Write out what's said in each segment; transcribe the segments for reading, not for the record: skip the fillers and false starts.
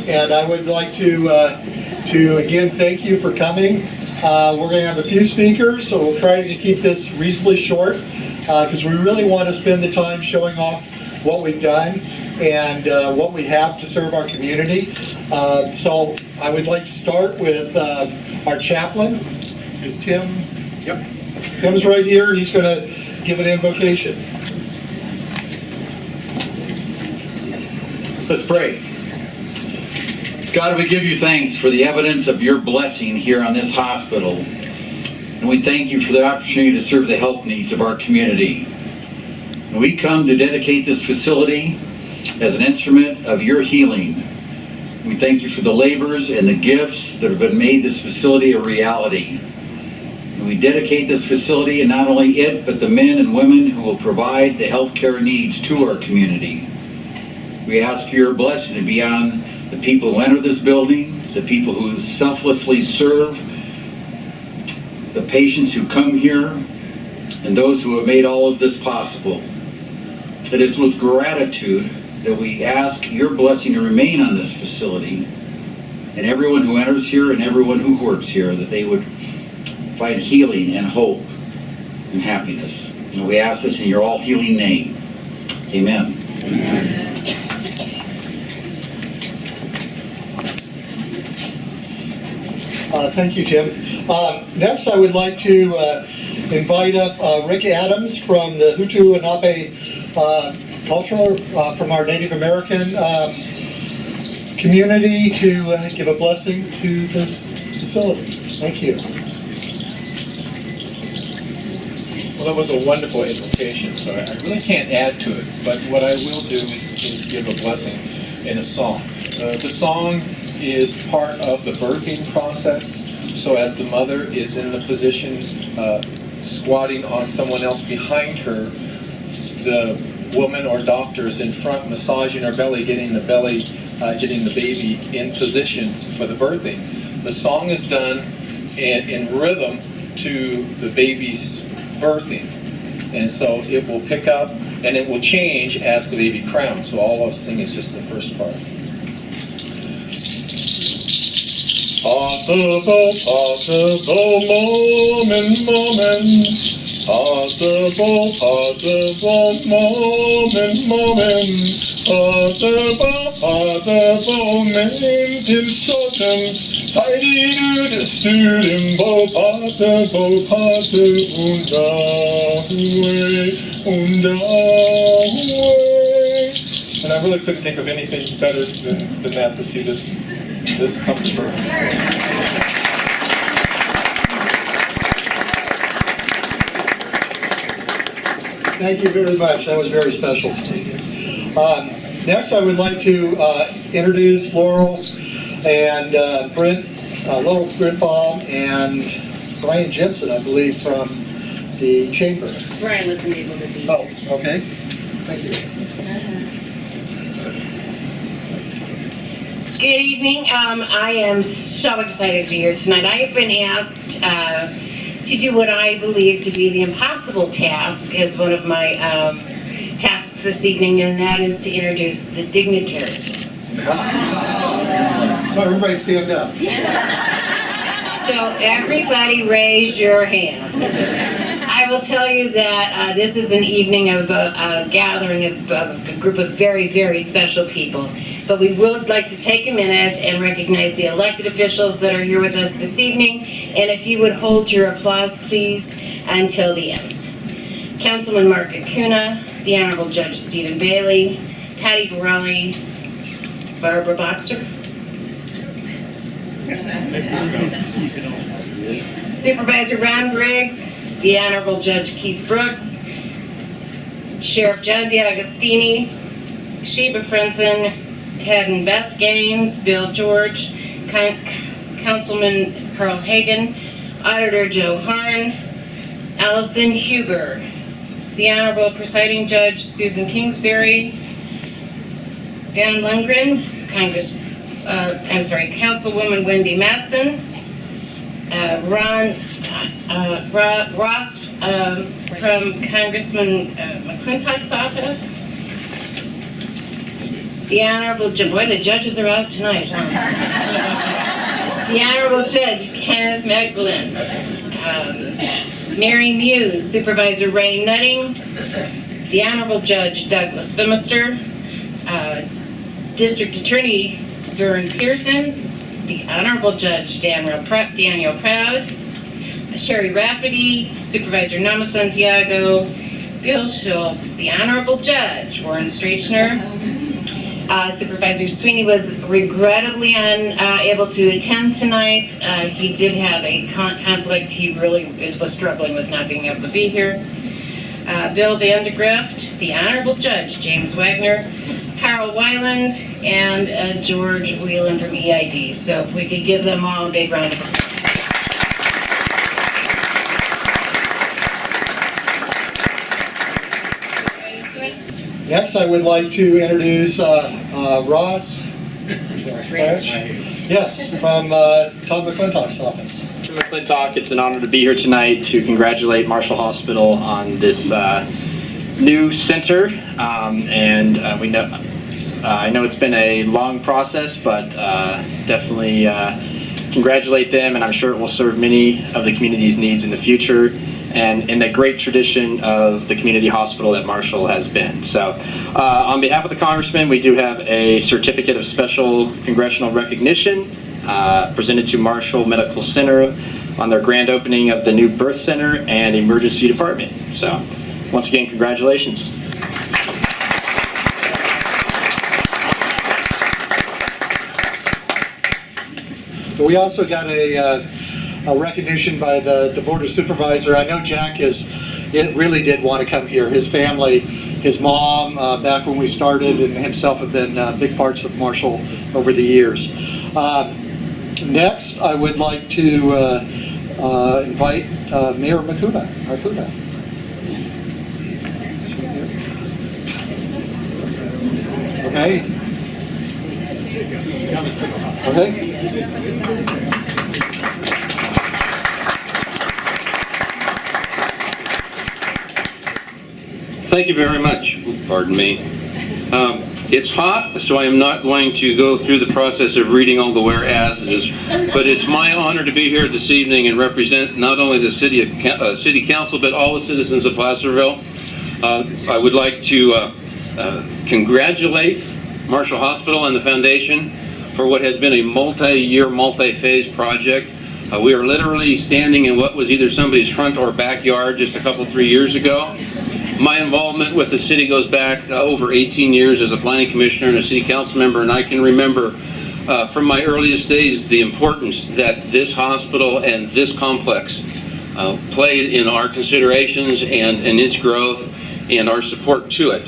and I would like to again thank you for coming. We're going to have a few speakers, so we'll try to keep this reasonably short because we really want to spend the time showing off what we've done and what we have to serve our community. So I would like to start with our chaplain. Is Tim? Yep. Tim's right here, and he's going to give an invocation. Let's pray. God, we give you thanks for the evidence of your blessing here on this hospital. And we thank you for the opportunity to serve the health needs of our community. And we come to dedicate this facility as an instrument of your healing. We thank you for the labors and the gifts that have been made this facility a reality. And we dedicate this facility, and not only it, but the men and women who will provide the healthcare needs to our community. We ask for your blessing to be on the people who enter this building, the people who selflessly serve, the patients who come here, and those who have made all of this possible. It is with gratitude that we ask your blessing to remain on this facility, and everyone who enters here and everyone who works here, that they would find healing and hope and happiness. And we ask this in your all-healing name. Amen. Amen. Thank you, Tim. Next, I would like to invite up Rick Adams from the Hutu Lenape culture from our Native American community to give a blessing to the facility. Thank you. Well, that was a wonderful invitation, so I really can't add to it, but what I will do is give a blessing in a song. The song is part of the birthing process, so as the mother is in the position squatting on someone else behind her, the woman or doctor is in front massaging her belly, getting the baby in position for the birthing. The song is done in rhythm to the baby's birthing, and so it will pick up and it will change as the baby crowns. So all I'll sing is just the first part. Possible, possible moment, moment. Possible, possible moment, moment. Possible, possible moment in certain. Tidy to the student, possible, possible, and I really couldn't think of anything better than that to see this come to birth. Thank you very much. That was very special. Next, I would like to introduce Laurel and Brent, Little Grindbaum, and Brian Jensen, I believe, from the chamber. Brian wasn't able to be Oh, here. okay. Thank you. Good evening. I am so excited to be here tonight. I have been asked to do what I believe to be the impossible task as one of my tasks this evening, and that is to introduce the dignitaries. So everybody stand up. So everybody raise your hand. I will tell you that this is an evening of a gathering of a group of very, very special people. But we would like to take a minute and recognize the elected officials that are here with us this evening. And if you would hold your applause, please, until the end. Councilman Mark Acuna, the Honorable Judge Stephen Bailey, Patty Borelli, Barbara Boxer, Supervisor Ron Briggs, the Honorable Judge Keith Brooks, Sheriff John DiAgostini, Sheba Frenson, Ted and Beth Gaines, Bill George, Councilman Carl Hagan, Auditor Joe Harn, Allison Huber, the Honorable Presiding Judge Susan Kingsbury, Van Lundgren, Councilwoman Wendy Mattson, Ross from Congressman McClintock's office, The Honorable Judge, boy, the judges are out tonight, huh? The Honorable Judge Kenneth Meglin, Mary Muse, Supervisor Ray Nutting, the Honorable Judge Douglas Phimister, District Attorney Vern Pearson, the Honorable Judge Daniel Proud, Sherry Rafferty, Supervisor Nama Santiago, Bill Schultz, the Honorable Judge Warren Strachner. Supervisor Sweeney was regrettably unable to attend tonight. He did have a conflict. He really was struggling with not being able to be here. Bill Vandegrift, the Honorable Judge James Wagner, Carl Weiland, and George Whelan from EID. So if we could give them all a big round of applause. Next, I would like to introduce Ross. Yes, from Todd McClintock's office. Mr. McClintock, it's an honor to be here tonight to congratulate Marshall Hospital on this new center. We know, I know it's been a long process, but definitely congratulate them, and I'm sure it will serve many of the community's needs in the future, and in the great tradition of the community hospital that Marshall has been. So on behalf of the Congressman, we do have a certificate of special congressional recognition presented to Marshall Medical Center on their grand opening of the new birth center and emergency department. So once again, congratulations. We also got a recognition by the Board of Supervisor. I know Jack really did want to come here. His family, his mom, back when we started, and himself have been big parts of Marshall over the years. Next, I would like to invite Mayor Makuda. Okay. Okay. Thank you very much. Pardon me. It's hot, so I am not going to go through the process of reading all the whereases, but it's my honor to be here this evening and represent not only the City Council, but all the citizens of Placerville. I would like to congratulate Marshall Hospital and the Foundation for what has been a multi-year, multi-phase project. We are literally standing in what was either somebody's front or backyard just a couple, 3 years ago. My involvement with the city goes back over 18 years as a planning commissioner and a city council member, and I can remember from my earliest days the importance that this hospital and this complex played in our considerations and in its growth and our support to it.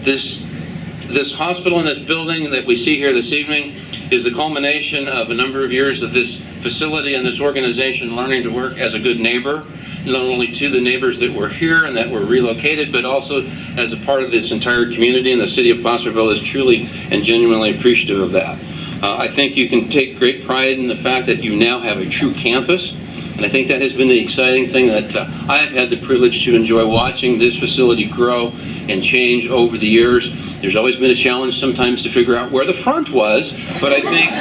This hospital and this building that we see here this evening is the culmination of a number of years of this facility and this organization learning to work as a good neighbor, not only to the neighbors that were here and that were relocated, but also as a part of this entire community, and the city of Placerville is truly and genuinely appreciative of that. I think you can take great pride in the fact that you now have a true campus, and I think that has been the exciting thing that I have had the privilege to enjoy watching this facility grow and change over the years. There's always been a challenge sometimes to figure out where the front was, but I think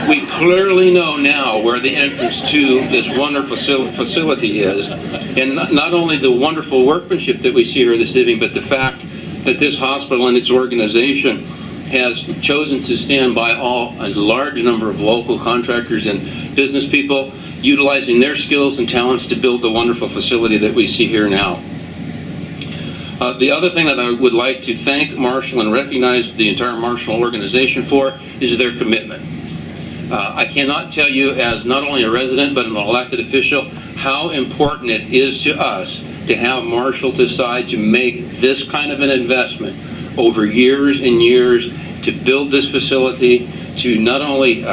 we clearly know now where the entrance to this wonderful facility is. And not only the wonderful workmanship that we see here this evening, but the fact that this hospital and its organization has chosen to stand by a large number of local contractors and business people, utilizing their skills and talents to build the wonderful facility that we see here now. The other thing that I would like to thank Marshall and recognize the entire Marshall organization for is their commitment. I cannot tell you, as not only a resident but an elected official, how important it is to us to have Marshall decide to make this kind of an investment over years and years to build this facility, to not only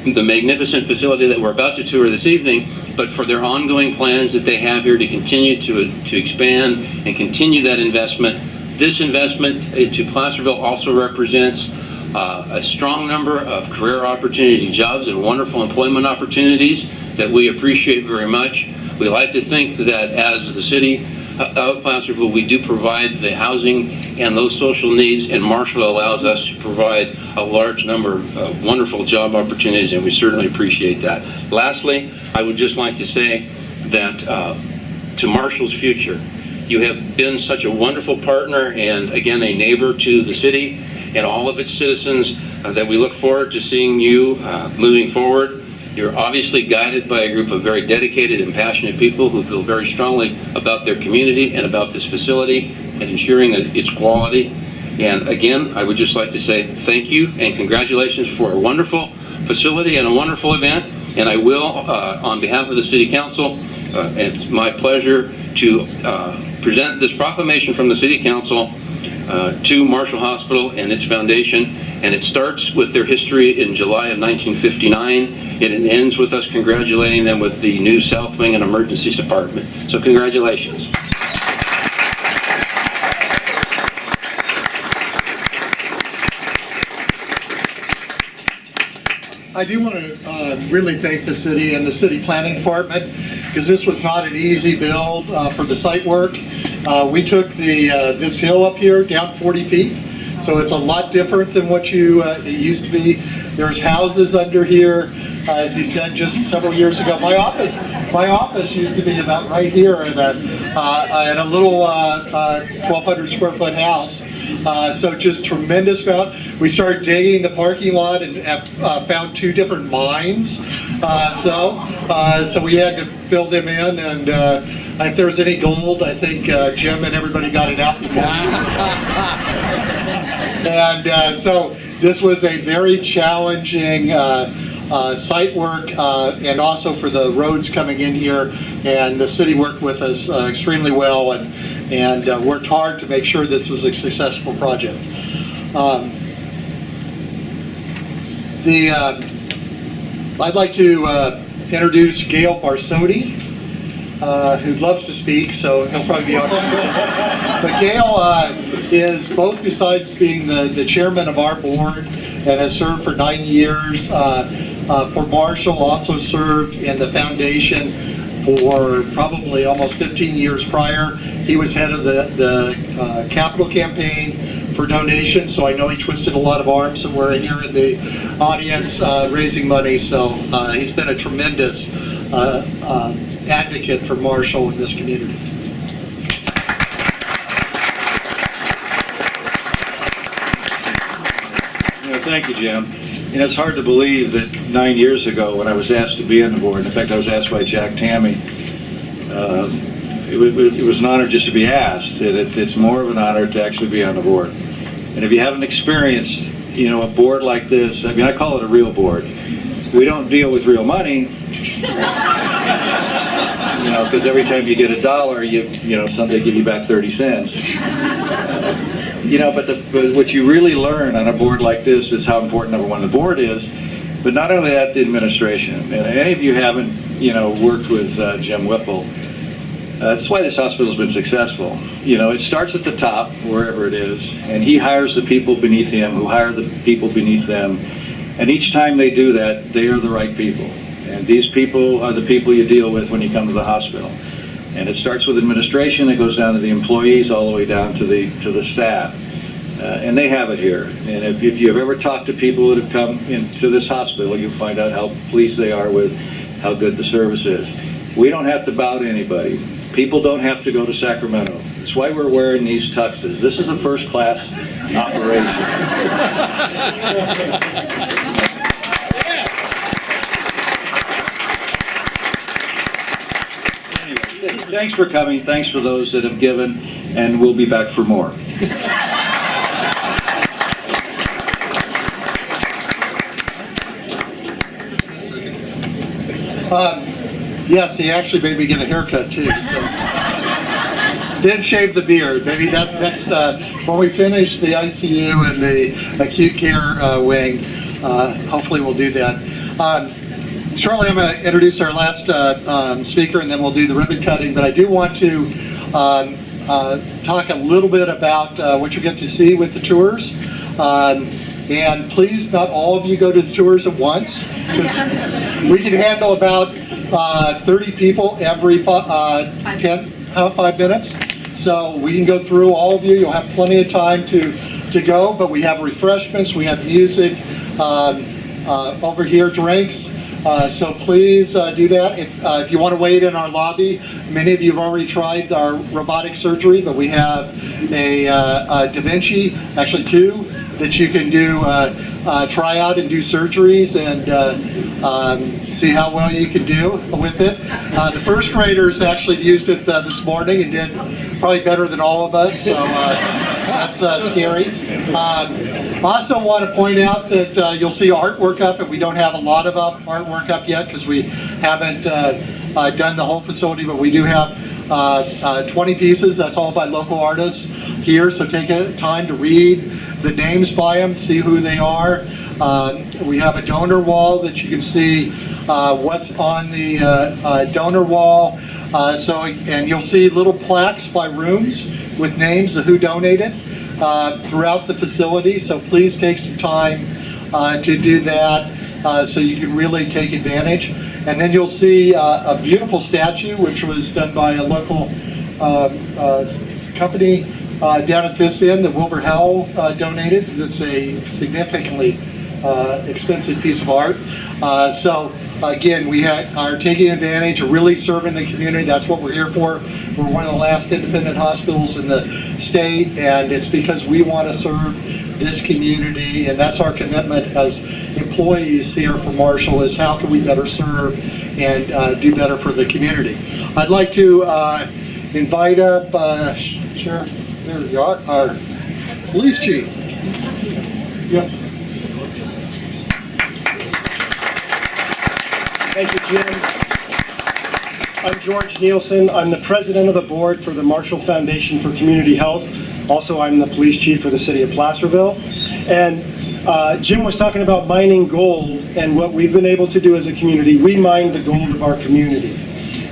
the magnificent facility that we're about to tour this evening, but for their ongoing plans that they have here to continue to expand and continue that investment. This investment to Placerville also represents a strong number of career opportunity jobs and wonderful employment opportunities that we appreciate very much. We like to think that as the city of Placerville, we do provide the housing and those social needs, and Marshall allows us to provide a large number of wonderful job opportunities, and we certainly appreciate that. Lastly, I would just like to say that to Marshall's future, you have been such a wonderful partner and, again, a neighbor to the city and all of its citizens that we look forward to seeing you moving forward. You're obviously guided by a group of very dedicated and passionate people who feel very strongly about their community and about this facility and ensuring that its quality. And again, I would just like to say thank you and congratulations for a wonderful facility and a wonderful event. And I will, on behalf of the City Council, it's my pleasure to present this proclamation from the City Council to Marshall Hospital and its foundation. And it starts with their history in July of 1959, and it ends with us congratulating them with the new South Wing and Emergencies Department. So congratulations. I do want to really thank the city and the city planning department, because this was not an easy build for the site work. We took this hill up here down 40 feet, so it's a lot different than what it used to be. There's houses under here, as he said just several years ago. My office used to be about right here in a little 1,200 square foot house. So just tremendous amount. We started digging the parking lot and found 2 different mines. So we had to fill them in, and if there was any gold, I think Jim and everybody got it out before. And so this was a very challenging site work, and also for the roads coming in here, and the city worked with us extremely well and worked hard to make sure this was a successful project. I'd like to introduce Gail Barsotti, who loves to speak, so he'll probably be on. But Gail is, both besides being the chairman of our board and has served for 9 years for Marshall, also served in the foundation for probably almost 15 years prior. He was head of the capital campaign for donations, so I know he twisted a lot of arms, and we're here in the audience raising money, so he's been a tremendous advocate for Marshall in this community. Thank you, Jim. It's hard to believe that 9 years ago, when I was asked to be on the board, in fact I was asked by Jack Tammy, it was an honor just to be asked. It's more of an honor to actually be on the board. And if you haven't experienced, a board like this, I mean, I call it a real board. We don't deal with real money, because every time you get $1, some they give you back 30 cents. But what you really learn on a board like this is how important, number one, the board is, but not only that, the administration. And any of you haven't, worked with Jim Whipple, that's why this hospital's been successful. It starts at the top, wherever it is, and he hires the people beneath him who hire the people beneath them. And each time they do that, they are the right people. And these people are the people you deal with when you come to the hospital. And it starts with administration, it goes down to the employees, all the way down to the staff. And they have it here. And if you've ever talked to people that have come into this hospital, you'll find out how pleased they are with how good the service is. We don't have to bow to anybody. People don't have to go to Sacramento. That's why we're wearing these tuxes. This is a first-class operation. Thanks for coming. Thanks for those that have given, and we'll be back for more. Yes, he actually made me get a haircut too. So. Didn't shave the beard. Maybe that next, when we finish the ICU and the acute care wing, hopefully we'll do that. Shortly, I'm going to introduce our last speaker, and then we'll do the ribbon cutting. But I do want to talk a little bit about what you get to see with the tours. And please, not all of you go to the tours at once, because we can handle about 30 people every 5 minutes. So we can go through all of you. You'll have plenty of time to go, but we have refreshments, we have music, over here, drinks. So please do that. If you want to wait in our lobby, many of you have already tried our robotic surgery, but we have a Da Vinci, actually two, that you can do try out and do surgeries and see how well you can do with it. The first graders actually used it this morning and did probably better than all of us, so that's scary. I also want to point out that you'll see artwork up, and we don't have a lot of artwork up yet because we haven't done the whole facility, but we do have 20 pieces. That's all by local artists here, so take time to read the names by them, see who they are. We have a donor wall that you can see what's on the donor wall. And you'll see little plaques by rooms with names of who donated throughout the facility. So please take some time to do that so you can really take advantage. And then you'll see a beautiful statue which was done by a local company down at this end that Wilbur Howell donated. It's a significantly expensive piece of art. So again, we are taking advantage of really serving the community. That's what we're here for. We're one of the last independent hospitals in the state, and it's because we want to serve this community, and that's our commitment as employees here for Marshall, is how can we better serve and do better for the community. I'd like to invite up, there we are, our police chief. Yes. Thank you, Jim. I'm George Nielsen. I'm the president of the board for the Marshall Foundation for Community Health. Also, I'm the police chief for the city of Placerville. And Jim was talking about mining gold, and what we've been able to do as a community, we mine the gold of our community.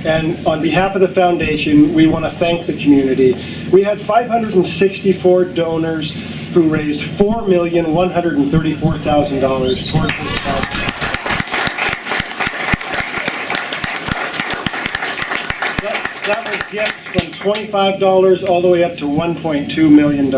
And on behalf of the foundation, we want to thank the community. We had 564 donors who raised $4,134,000 towards this project. That was gifts from $25 all the way up to $1.2 million.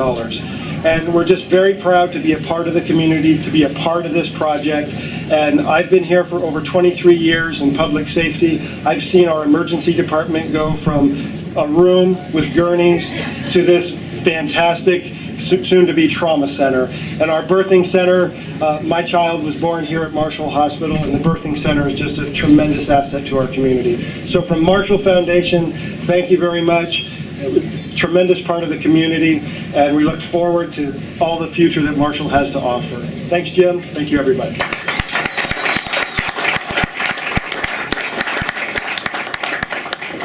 And we're just very proud to be a part of the community, to be a part of this project. And I've been here for over 23 years in public safety. I've seen our emergency department go from a room with gurneys to this fantastic soon-to-be trauma center. And our birthing center, my child was born here at Marshall Hospital, and the birthing center is just a tremendous asset to our community. So from Marshall Foundation, thank you very much. Tremendous part of the community, and we look forward to all the future that Marshall has to offer. Thanks, Jim. Thank you, everybody.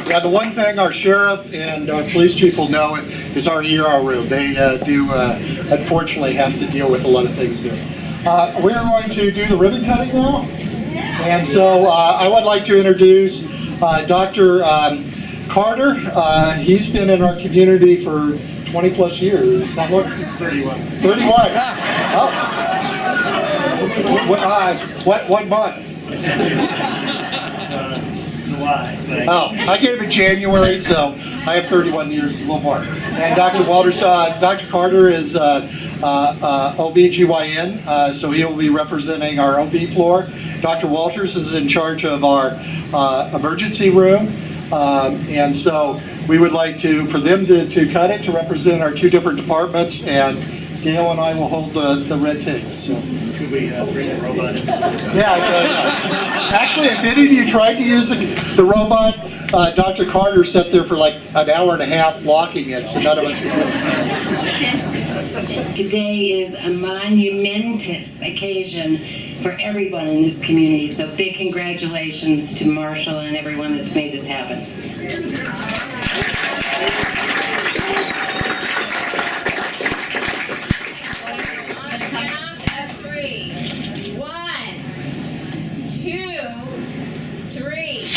Yeah, the one thing our sheriff and our police chief will know is our ER room. They do unfortunately have to deal with a lot of things there. We're going to do the ribbon cutting now. And so I would like to introduce Dr. Carter. He's been in our community for 20 plus years. 31. 31. Oh. What month? Oh, I gave it January, so I have 31 years, a little more. And Dr. Walters, Dr. Carter is OB/GYN, so he will be representing our OB floor. Dr. Walters is in charge of our emergency room, and so we would like for them to cut it to represent our two different departments, and Gail and I will hold the red tape. So. Could we bring the robot in? Yeah. Actually, if any of you tried to use the robot, Dr. Carter sat there for like an hour and a half blocking it, so none of us could do it. Today is a monumentous occasion for everyone in this community, so big congratulations to Marshall and everyone that's made this happen. One, two, three.